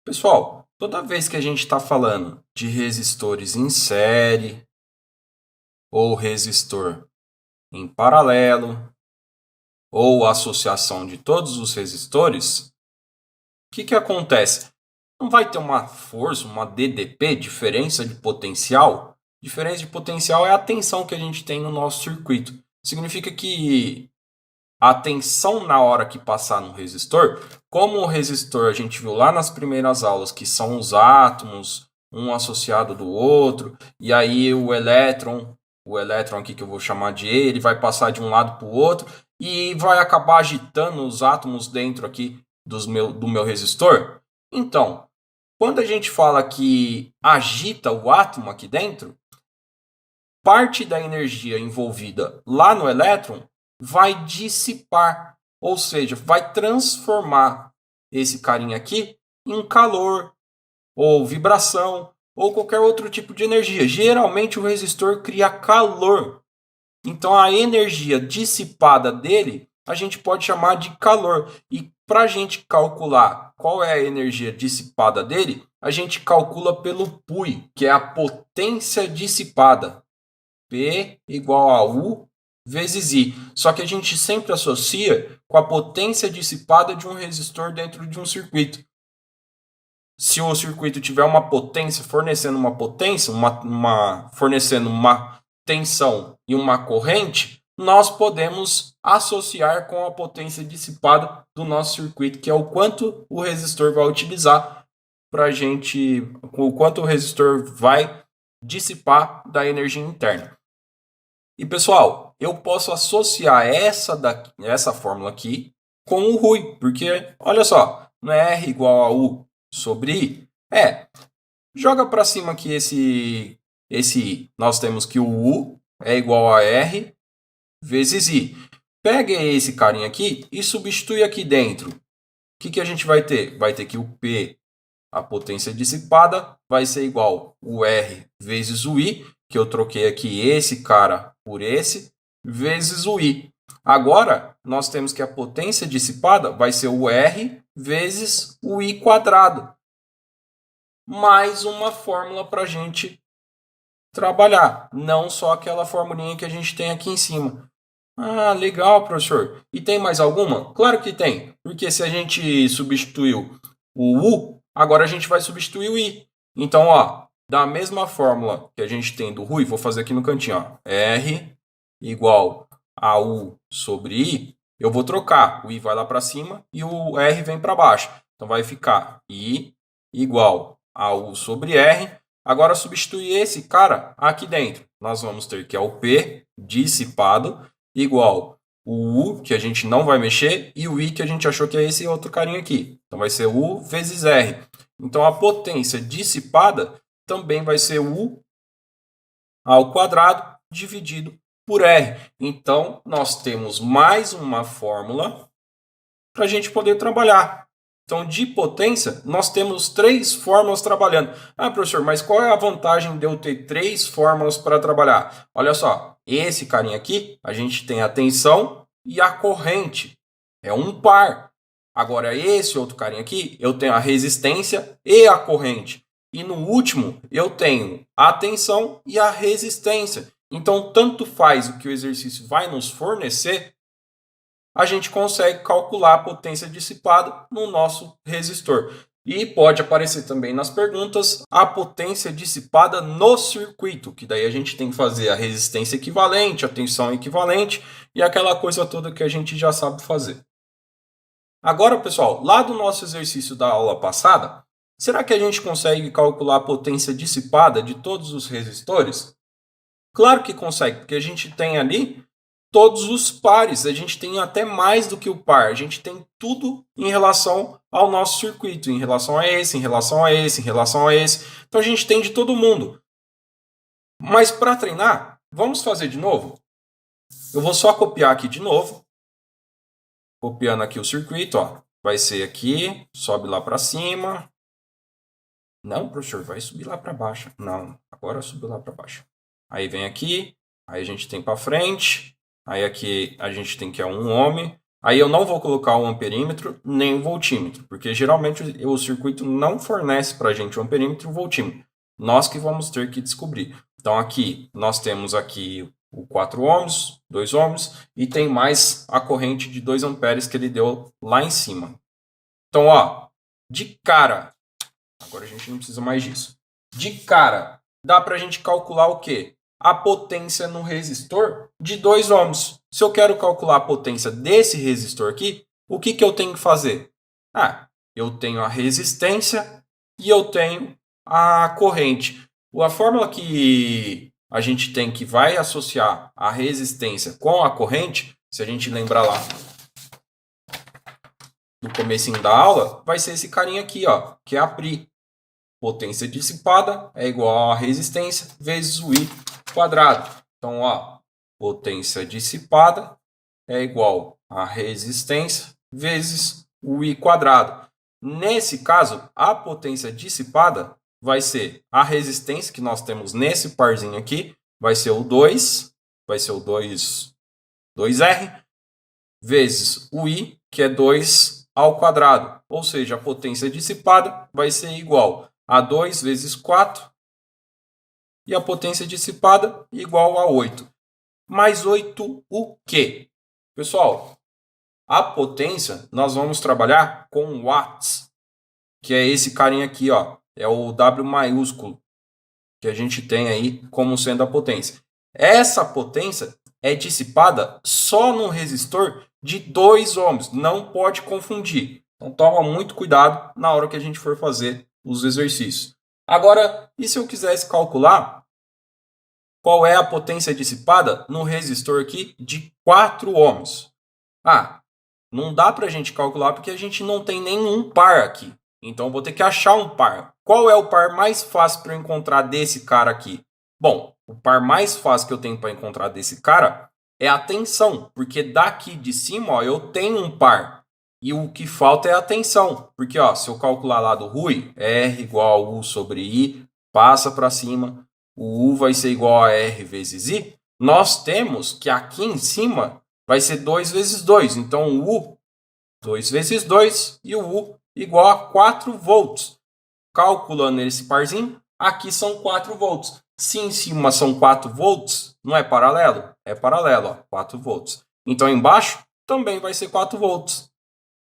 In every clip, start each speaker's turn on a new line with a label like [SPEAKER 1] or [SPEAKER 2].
[SPEAKER 1] Pessoal, toda vez que a gente está falando de resistores em série ou resistor em paralelo ou associação de todos os resistores, o que acontece? Não vai ter uma força, uma DDP, diferença de potencial? Diferença de potencial é a tensão que a gente tem no nosso circuito. Significa que a tensão na hora que passar no resistor, como o resistor a gente viu lá nas primeiras aulas, que são os átomos, um associado do outro, e aí o elétron aqui que eu vou chamar de E, ele vai passar de um lado para o outro e vai acabar agitando os átomos dentro aqui do meu resistor. Então, quando a gente fala que agita o átomo aqui dentro, parte da energia envolvida lá no elétron vai dissipar, ou seja, vai transformar esse carinha aqui em calor, ou vibração, ou qualquer outro tipo de energia. Geralmente o resistor cria calor. Então a energia dissipada dele a gente pode chamar de calor. E para a gente calcular qual é a energia dissipada dele, a gente calcula pelo PUI, que é a potência dissipada. P igual a U vezes I. Só que a gente sempre associa com a potência dissipada de um resistor dentro de um circuito. Se o circuito tiver uma potência, fornecendo uma potência, fornecendo uma tensão e uma corrente, nós podemos associar com a potência dissipada do nosso circuito, que é o quanto o resistor vai utilizar para a gente, o quanto o resistor vai dissipar da energia interna. E pessoal, eu posso associar essa fórmula aqui com o RUI, porque olha só, não é R igual a U sobre I? Joga para cima aqui esse I. Nós temos que o U é igual a R vezes I. Pega esse carinha aqui e substitui aqui dentro. O que a gente vai ter? Vai ter que o P, a potência dissipada, vai ser igual o R vezes o I, que eu troquei aqui esse cara por esse, vezes o I. Agora, nós temos que a potência dissipada vai ser o R vezes o I quadrado. Mais uma fórmula para a gente trabalhar, não só aquela formulinha que a gente tem aqui em cima. Ah, legal, professor. E tem mais alguma? Claro que tem, porque se a gente substituiu o U, agora a gente vai substituir o I. Então, ó, da mesma fórmula que a gente tem do RUI, vou fazer aqui no cantinho, ó, R igual a U sobre I, eu vou trocar. O I vai lá para cima e o R vem para baixo. Então, vai ficar I igual a U sobre R. Agora, substituir esse cara aqui dentro. Nós vamos ter que é o P dissipado igual o U, que a gente não vai mexer, e o I, que a gente achou que é esse outro carinha aqui. Então, vai ser U vezes R. Então, a potência dissipada também vai ser U ao quadrado dividido por R. Então, nós temos mais uma fórmula para a gente poder trabalhar. Então, de potência, nós temos três fórmulas trabalhando. Ah, professor, mas qual é a vantagem de eu ter três fórmulas para trabalhar? Olha só, esse carinha aqui, a gente tem a tensão e a corrente. É um par. Agora, esse outro carinha aqui, eu tenho a resistência e a corrente. E no último, eu tenho a tensão e a resistência. Então, tanto faz o que o exercício vai nos fornecer, a gente consegue calcular a potência dissipada no nosso resistor. E pode aparecer também nas perguntas a potência dissipada no circuito, que daí a gente tem que fazer a resistência equivalente, a tensão equivalente e aquela coisa toda que a gente já sabe fazer. Agora, pessoal, lá do nosso exercício da aula passada, será que a gente consegue calcular a potência dissipada de todos os resistores? Claro que consegue, porque a gente tem ali todos os pares, a gente tem até mais do que o par, a gente tem tudo em relação ao nosso circuito, em relação a esse, em relação a esse, em relação a esse. Então a gente tem de todo mundo. Mas para treinar, vamos fazer de novo? Eu vou só copiar aqui de novo. Copiando aqui o circuito, ó. Vai ser aqui, sobe lá para cima. Não, professor, vai subir lá para baixo. Não, agora subiu lá para baixo. Aí vem aqui, aí a gente tem para frente. Aí aqui a gente tem que é um ohm, Aí eu não vou colocar o amperímetro nem o voltímetro, porque geralmente o circuito não fornece para a gente o amperímetro e o voltímetro. Nós que vamos ter que descobrir. Então aqui nós temos aqui o 4 ohms, 2 ohms, e tem mais a corrente de 2 amperes que ele deu lá em cima. Então, ó, de cara, agora a gente não precisa mais disso. De cara, dá para a gente calcular o quê? A potência no resistor de 2 ohms. Se eu quero calcular a potência desse resistor aqui, o que eu tenho que fazer? Eu tenho a resistência e eu tenho a corrente. A fórmula que a gente tem que vai associar a resistência com a corrente, se a gente lembrar lá no comecinho da aula, vai ser esse carinha aqui, ó, que é a Pri. Potência dissipada é igual a resistência vezes o I quadrado. Então, ó, potência dissipada é igual a resistência vezes o I quadrado. Nesse caso, a potência dissipada vai ser a resistência que nós temos nesse parzinho aqui, vai ser o 2, vai ser o 2R, vezes o I, que é 2 ao quadrado. Ou seja, a potência dissipada vai ser igual a 2 vezes 4 e a potência dissipada igual a 8. Mais 8 o quê? Pessoal, a potência nós vamos trabalhar com watts, que é esse carinha aqui, ó, é o W maiúsculo que a gente tem aí como sendo a potência. Essa potência é dissipada só no resistor de 2 ohms, não pode confundir. Então toma muito cuidado na hora que a gente for fazer os exercícios. Agora, e se eu quisesse calcular qual é a potência dissipada no resistor aqui de 4 ohms? Não dá para a gente calcular porque a gente não tem nenhum par aqui. Então eu vou ter que achar um par. Qual é o par mais fácil para eu encontrar desse cara aqui? Bom, o par mais fácil que eu tenho para encontrar desse cara é a tensão, porque daqui de cima, ó, eu tenho um par. E o que falta é a tensão, porque ó, se eu calcular lá do Rui, R igual a U sobre I, passa para cima, o U vai ser igual a R vezes I, nós temos que aqui em cima vai ser 2 vezes 2, então o U 2 vezes 2 e o U igual a 4 volts. Calculando esse parzinho, aqui são 4 volts. Se em cima são 4 volts, não é paralelo? É paralelo, ó, 4 volts. Então embaixo também vai ser 4 volts.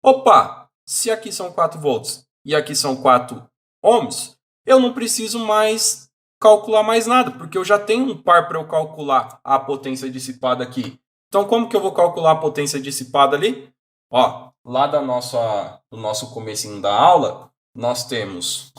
[SPEAKER 1] Opa, se aqui são 4 volts e aqui são 4 ohms, eu não preciso mais calcular mais nada, porque eu já tenho um par para eu calcular a potência dissipada aqui. Então como que eu vou calcular a potência dissipada ali? Ó, lá do nosso comecinho da aula, nós temos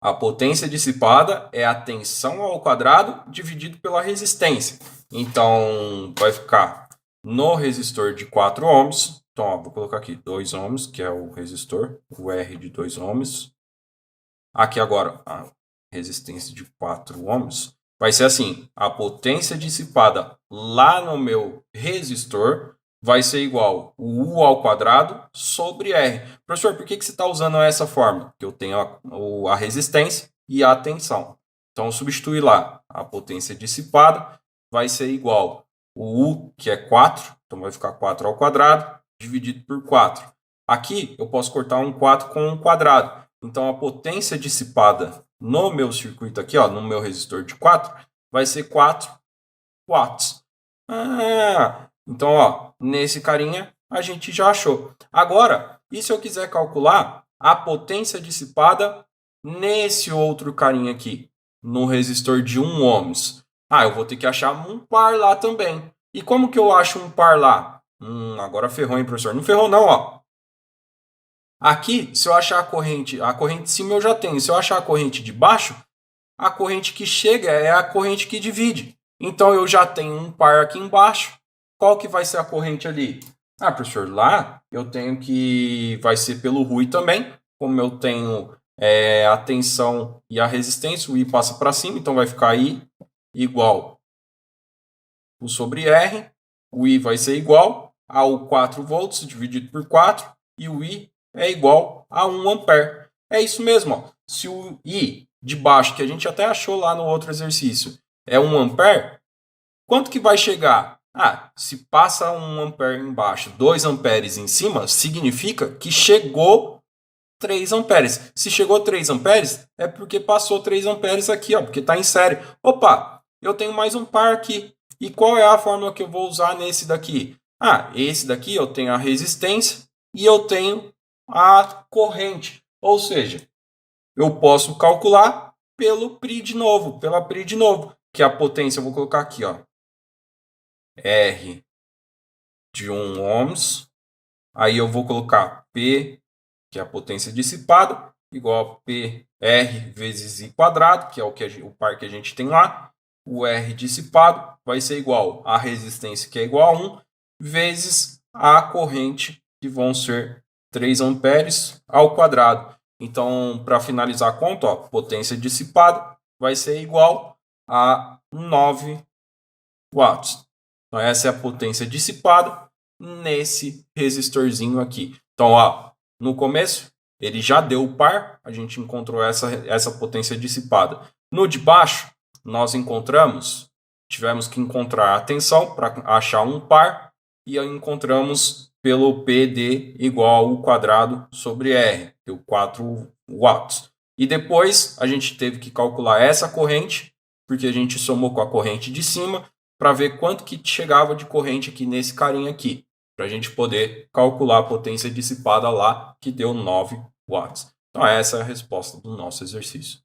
[SPEAKER 1] a potência dissipada é a tensão ao quadrado dividido pela resistência. Então, vai ficar no resistor de 4 ohms. Então, ó, vou colocar aqui 2 ohms, que é o resistor, o R de 2 ohms. Aqui agora, a resistência de 4 ohms. Vai ser assim, a potência dissipada lá no meu resistor vai ser igual o U ao quadrado sobre R. Professor, por que você está usando essa fórmula? Porque eu tenho a resistência e a tensão. Então, substituir lá a potência dissipada vai ser igual o U, que é 4, então vai ficar 4 ao quadrado, dividido por 4. Aqui eu posso cortar um 4 com um quadrado. Então, a potência dissipada no meu circuito aqui, ó, no meu resistor de 4, vai ser 4 watts. Então, ó, nesse carinha a gente já achou. Agora, e se eu quiser calcular a potência dissipada nesse outro carinha aqui, no resistor de 1 ohms? Eu vou ter que achar um par lá também. E como que eu acho um par lá? Agora ferrou, hein, professor? Não ferrou não, ó. Aqui, se eu achar a corrente de cima eu já tenho. Se eu achar a corrente de baixo, a corrente que chega é a corrente que divide. Então, eu já tenho um par aqui embaixo. Qual que vai ser a corrente ali? Professor, lá eu tenho que vai ser pelo Rui também. Como eu tenho a tensão e a resistência, o I passa para cima, então vai ficar I igual o sobre R. O I vai ser igual ao 4 volts dividido por 4 e o I é igual a 1 ampere. É isso mesmo. Ó. Se o I de baixo, que a gente até achou lá no outro exercício, é 1 ampere, quanto que vai chegar Se passa 1 ampere embaixo, 2 amperes em cima, significa que chegou 3 amperes. Se chegou 3 amperes, é porque passou 3 amperes aqui, ó, porque está em série. Opa, eu tenho mais um par aqui. E qual é a fórmula que eu vou usar nesse daqui? Esse daqui eu tenho a resistência e eu tenho a corrente. Ou seja, eu posso calcular pelo π de novo, pela π de novo, que a potência eu vou colocar aqui, ó. R de 1 ohms, aí eu vou colocar P, que é a potência dissipada, igual a PR vezes I quadrado, que é o par que a gente tem lá. O R dissipado vai ser igual à resistência, que é igual a 1, vezes a corrente, que vão ser 3 amperes ao quadrado. Então, para finalizar a conta, ó, potência dissipada vai ser igual a 9 watts. Então, essa é a potência dissipada nesse resistorzinho aqui. Então, ó, no começo, ele já deu o par, a gente encontrou essa potência dissipada. No de baixo, nós tivemos que encontrar a tensão para achar um par, e encontramos pelo PD igual ao quadrado sobre R, deu 4 watts. E depois a gente teve que calcular essa corrente, porque a gente somou com a corrente de cima, para ver quanto que chegava de corrente aqui nesse carinha aqui, para a gente poder calcular a potência dissipada lá, que deu 9 watts. Então essa é a resposta do nosso exercício.